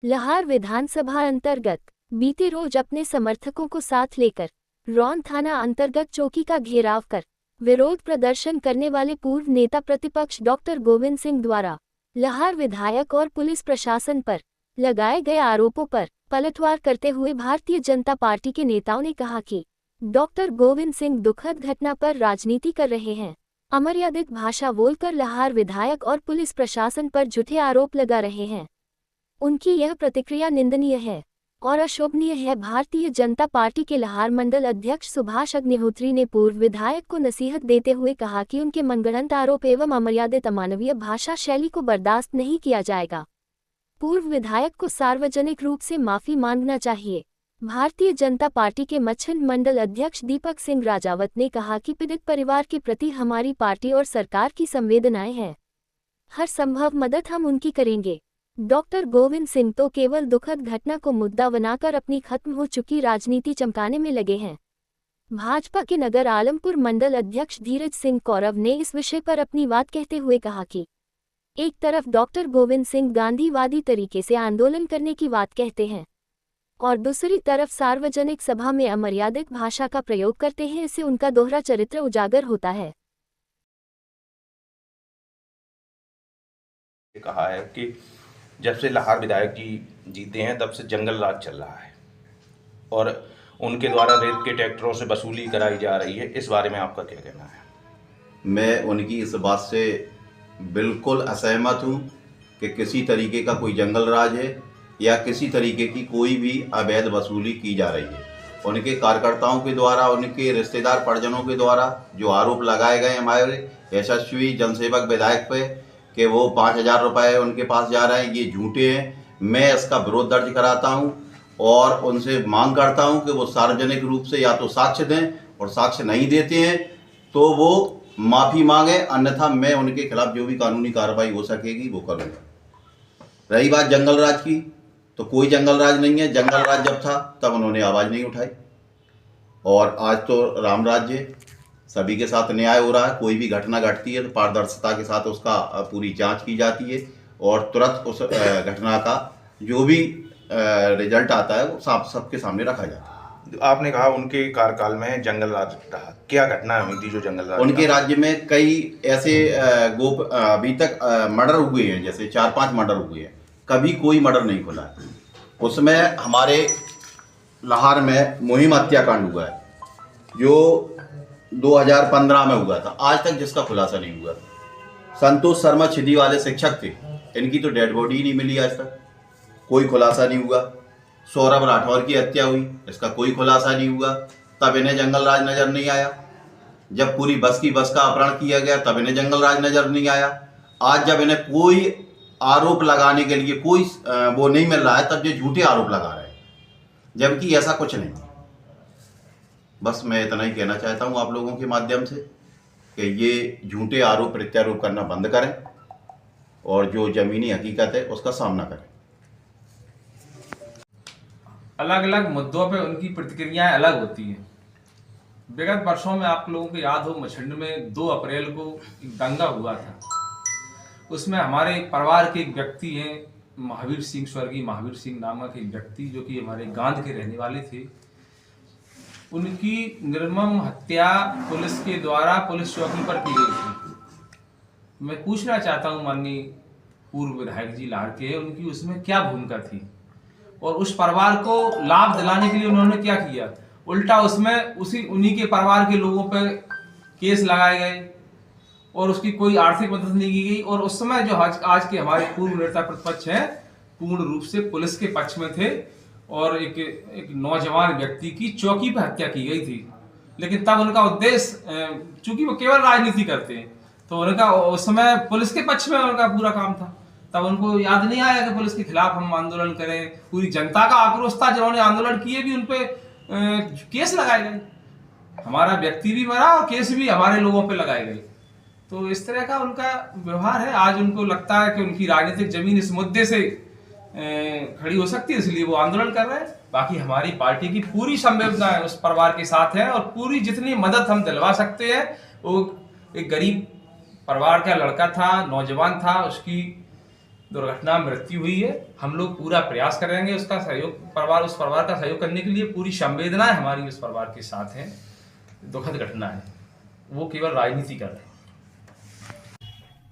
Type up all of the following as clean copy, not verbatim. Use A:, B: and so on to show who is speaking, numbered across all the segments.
A: लाहौर विधानसभा अंतर्गत बीते रोज अपने समर्थकों को साथ लेकर रौन थाना अंतर्गत चौकी का घेराव कर विरोध प्रदर्शन करने वाले पूर्व नेता प्रतिपक्ष डॉक्टर गोविंद सिंह द्वारा लाहौर विधायक और पुलिस प्रशासन पर लगाए गए आरोपों पर पलटवार करते हुए भारतीय जनता पार्टी के नेताओं ने कहा कि डॉक्टर गोविंद सिंह दुखद घटना पर राजनीति कर रहे हैं, अमर्यादित भाषा बोलकर लाहौर विधायक और पुलिस प्रशासन पर झूठे आरोप लगा रहे हैं। उनकी यह प्रतिक्रिया निंदनीय है और अशोभनीय है। भारतीय जनता पार्टी के लाहौर मंडल अध्यक्ष सुभाष अग्निहोत्री ने पूर्व विधायक को नसीहत देते हुए कहा कि उनके मनगढ़ंत आरोप एवं अमर्यादित अमानवीय भाषा शैली को बर्दाश्त नहीं किया जाएगा। पूर्व विधायक को सार्वजनिक रूप से माफी मांगना चाहिए। भारतीय जनता पार्टी के मच्छिंद मंडल अध्यक्ष दीपक सिंह राजावत ने कहा कि पीड़ित परिवार के प्रति हमारी पार्टी और सरकार की संवेदनाएं हैं, हर संभव मदद हम उनकी करेंगे। डॉक्टर गोविंद सिंह तो केवल दुखद घटना को मुद्दा बनाकर अपनी खत्म हो चुकी राजनीति चमकाने में लगे हैं। भाजपा के नगर आलमपुर मंडल अध्यक्ष धीरज सिंह कौरव ने इस विषय पर अपनी बात कहते हुए कहा कि एक तरफ डॉक्टर गोविंद सिंह गांधीवादी तरीके से आंदोलन करने की बात कहते हैं और दूसरी तरफ सार्वजनिक सभा में अमर्यादित भाषा का प्रयोग करते हैं। इससे उनका दोहरा चरित्र उजागर होता है।
B: कहा है कि जब से लाहौर विधायक जी जीते हैं तब से जंगल राज चल रहा है और उनके द्वारा रेत के ट्रैक्टरों से वसूली कराई जा रही है। इस बारे में आपका क्या कहना है?
C: मैं उनकी इस बात से बिल्कुल असहमत हूँ कि किसी तरीके का कोई जंगल राज है या किसी तरीके की कोई भी अवैध वसूली की जा रही है। उनके कार्यकर्ताओं के द्वारा, उनके रिश्तेदार परिजनों के द्वारा जो आरोप लगाए गए हमारे यशस्वी जनसेवक विधायक पे कि वो 5,000 रुपये उनके पास जा रहे हैं, ये झूठे हैं। मैं इसका विरोध दर्ज कराता हूं और उनसे मांग करता हूं कि वो सार्वजनिक रूप से या तो साक्ष्य दें, और साक्ष्य नहीं देते हैं तो वो माफ़ी मांगे, अन्यथा मैं उनके खिलाफ जो भी कानूनी कार्रवाई हो सकेगी वो करूँगा। रही बात जंगल राज की, तो कोई जंगल राज नहीं है। जंगल राज जब था तब उन्होंने आवाज़ नहीं उठाई और आज तो राम राज्य, सभी के साथ न्याय हो रहा है। कोई भी घटना घटती है तो पारदर्शिता के साथ उसका पूरी जांच की जाती है और तुरंत उस घटना का जो भी रिजल्ट आता है वो सबके सामने रखा जाता है।
B: आपने कहा उनके कार्यकाल में जंगल राज रहा, क्या घटना हुई थी जो जंगल राज?
C: उनके राज्य में कई ऐसे अभी तक मर्डर हुए हैं, जैसे 4-5 मर्डर हुए हैं, कभी कोई मर्डर नहीं खुला है। उसमें हमारे लाहौर में मुहिम हत्याकांड हुआ है जो 2015 में हुआ था, आज तक जिसका खुलासा नहीं हुआ। संतोष शर्मा छिदी वाले शिक्षक थे, इनकी तो डेड बॉडी ही नहीं मिली, आज तक कोई खुलासा नहीं हुआ। सौरभ राठौर की हत्या हुई, इसका कोई खुलासा नहीं हुआ, तब इन्हें जंगल राज नजर नहीं आया। जब पूरी बस का अपहरण किया गया तब इन्हें जंगल राज नजर नहीं आया। आज जब इन्हें कोई आरोप लगाने के लिए कोई वो नहीं मिल रहा है तब ये झूठे आरोप लगा रहे हैं, जबकि ऐसा कुछ नहीं है। बस मैं इतना ही कहना चाहता हूँ आप लोगों के माध्यम से कि ये झूठे आरोप प्रत्यारोप करना बंद करें और जो ज़मीनी हकीकत है उसका सामना करें।
D: अलग अलग मुद्दों पे उनकी प्रतिक्रियाएं अलग होती हैं। विगत वर्षों में आप लोगों को याद हो, मछिंड में 2 अप्रैल को एक दंगा हुआ था। उसमें हमारे परिवार के एक व्यक्ति हैं, महावीर सिंह, स्वर्गीय महावीर सिंह नामक एक व्यक्ति जो कि हमारे गांध के रहने वाले थे। उनकी निर्मम हत्या पुलिस के द्वारा पुलिस चौकी पर की गई थी। मैं पूछना चाहता हूं माननीय पूर्व विधायक जी लाहौर के, उनकी उसमें क्या भूमिका थी और उस परिवार को लाभ दिलाने के लिए उन्होंने क्या किया? उल्टा उसमें उन्हीं के परिवार के लोगों पर केस लगाए गए और उसकी कोई आर्थिक मदद नहीं की गई। और उस समय जो आज के हमारे पूर्व नेता प्रतिपक्ष हैं पूर्ण रूप से पुलिस के पक्ष में थे और एक नौजवान व्यक्ति की चौकी पर हत्या की गई थी। लेकिन तब उनका उद्देश्य, चूंकि वो केवल राजनीति करते हैं, तो उनका उस समय पुलिस के पक्ष में उनका पूरा काम था। तब उनको याद नहीं आया कि पुलिस के खिलाफ हम आंदोलन करें। पूरी जनता का आक्रोश था, जिन्होंने आंदोलन किए भी उन पे केस लगाए गए। हमारा व्यक्ति भी मरा और केस भी हमारे लोगों पे लगाए गए। तो इस तरह का उनका व्यवहार है। आज उनको लगता है कि उनकी राजनीतिक जमीन इस मुद्दे से खड़ी हो सकती है, इसलिए वो आंदोलन कर रहे हैं। बाकी हमारी पार्टी की पूरी संवेदना उस परिवार के साथ है और पूरी जितनी मदद हम दिलवा सकते हैं। वो एक गरीब परिवार का लड़का था, नौजवान था, उसकी दुर्घटना में मृत्यु हुई है। हम लोग पूरा प्रयास करेंगे उसका सहयोग, उस परिवार का सहयोग करने के लिए पूरी संवेदनाएं हमारी उस परिवार के साथ हैं। दुखद घटना है, वो केवल राजनीति कर रहे हैं।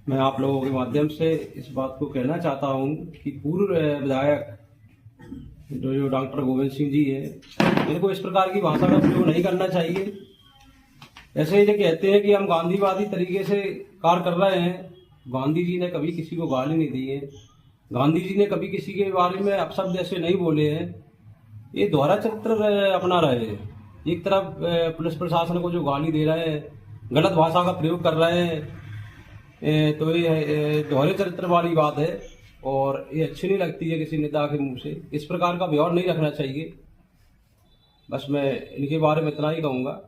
E: मैं आप लोगों के माध्यम से इस बात को कहना चाहता हूं कि पूर्व विधायक जो डॉक्टर गोविंद सिंह जी हैं, इनको इस प्रकार की भाषा का प्रयोग नहीं करना चाहिए। ऐसे ये कहते हैं कि हम गांधीवादी तरीके से कार्य कर रहे हैं। गांधी जी ने कभी किसी को गाली नहीं दी है, गांधी जी ने कभी किसी के बारे में अपशब्द ऐसे नहीं बोले हैं। ये दोहरा चरित्र अपना रहे हैं। एक तरफ पुलिस प्रशासन को जो गाली दे रहे हैं, गलत भाषा का प्रयोग कर रहे हैं, तो ये दोहरे चरित्र वाली बात है और ये अच्छी नहीं लगती है किसी नेता के मुंह से। इस प्रकार का व्यवहार नहीं रखना चाहिए। बस मैं इनके बारे में इतना ही कहूँगा।